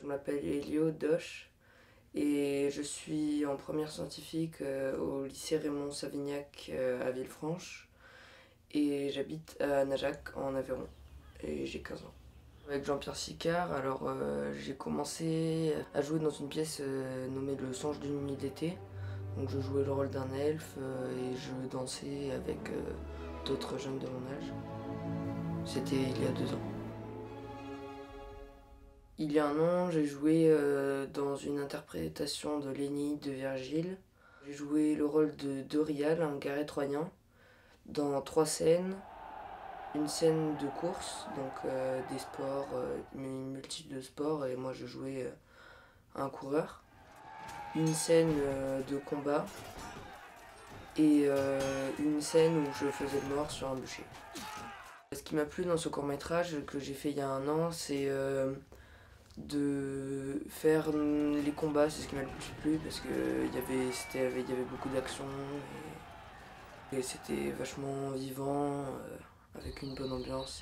Je m'appelle Elio Doche et je suis en première scientifique au lycée Raymond Savignac à Villefranche et j'habite à Najac en Aveyron et j'ai 15 ans. Avec Jean-Pierre Sicard, alors j'ai commencé à jouer dans une pièce nommée Le Songe d'une nuit d'été. Donc je jouais le rôle d'un elfe et je dansais avec d'autres jeunes de mon âge. C'était il y a 2 ans. Il y a un an, j'ai joué dans une interprétation de l'Énéide de Virgile. J'ai joué le rôle de Dorial, un guerrier troyen, dans 3 scènes. Une scène de course, donc des sports, une multitude de sports, et moi je jouais un coureur. Une scène de combat et une scène où je faisais le mort sur un bûcher. Ce qui m'a plu dans ce court-métrage que j'ai fait il y a un an, c'est de faire les combats, c'est ce qui m'a le plus plu parce qu'il y avait beaucoup d'action et c'était vachement vivant, avec une bonne ambiance.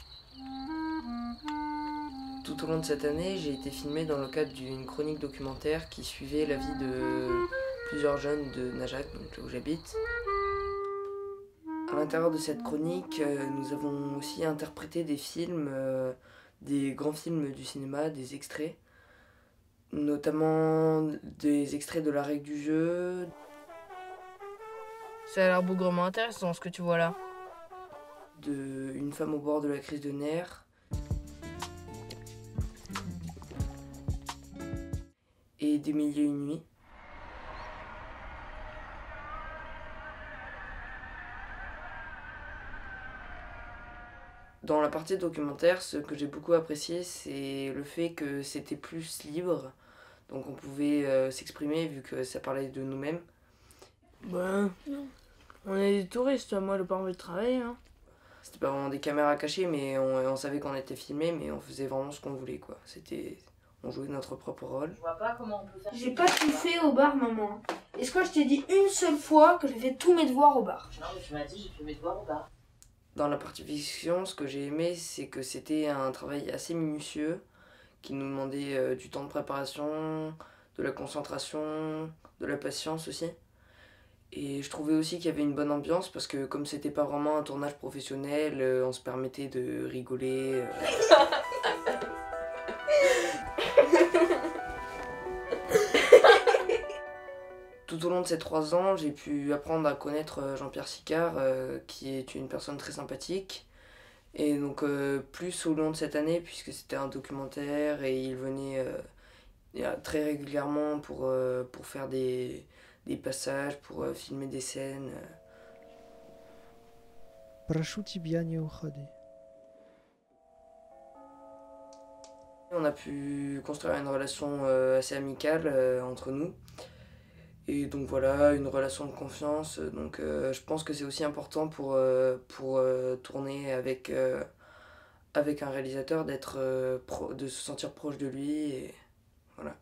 Tout au long de cette année, j'ai été filmé dans le cadre d'une chronique documentaire qui suivait la vie de plusieurs jeunes de Najac, donc là où j'habite. À l'intérieur de cette chronique, nous avons aussi interprété des films, des grands films du cinéma, des extraits, notamment des extraits de La Règle du jeu. Ça a l'air bougrement intéressant ce que tu vois là. De Une femme au bord de la crise de nerfs. Et Des mille et une nuits. Dans la partie documentaire, ce que j'ai beaucoup apprécié, c'est le fait que c'était plus libre. Donc on pouvait s'exprimer vu que ça parlait de nous-mêmes. Bah, on est des touristes, moi j'ai pas envie de travailler. Hein. C'était pas vraiment des caméras cachées, mais on savait qu'on était filmé, mais on faisait vraiment ce qu'on voulait, quoi. On jouait notre propre rôle. Je vois pas comment on peut faire. J'ai pas tout fait au bar, maman. Est-ce que je t'ai dit une seule fois que j'ai fait tous mes devoirs au bar? Non, mais tu m'as dit, j'ai fait mes devoirs au bar. Dans la partie fiction, ce que j'ai aimé, c'est que c'était un travail assez minutieux, qui nous demandait du temps de préparation, de la concentration, de la patience aussi. Et je trouvais aussi qu'il y avait une bonne ambiance parce que comme c'était pas vraiment un tournage professionnel, on se permettait de rigoler. Tout au long de ces 3 ans, j'ai pu apprendre à connaître Jean-Pierre Sicard, qui est une personne très sympathique. Et donc plus au long de cette année, puisque c'était un documentaire et il venait très régulièrement pour faire des passages, pour filmer des scènes. Прошу тебя, не уходи. On a pu construire une relation assez amicale entre nous. Et donc voilà, une relation de confiance. Donc je pense que c'est aussi important pour tourner avec un réalisateur, de se sentir proche de lui. Et voilà.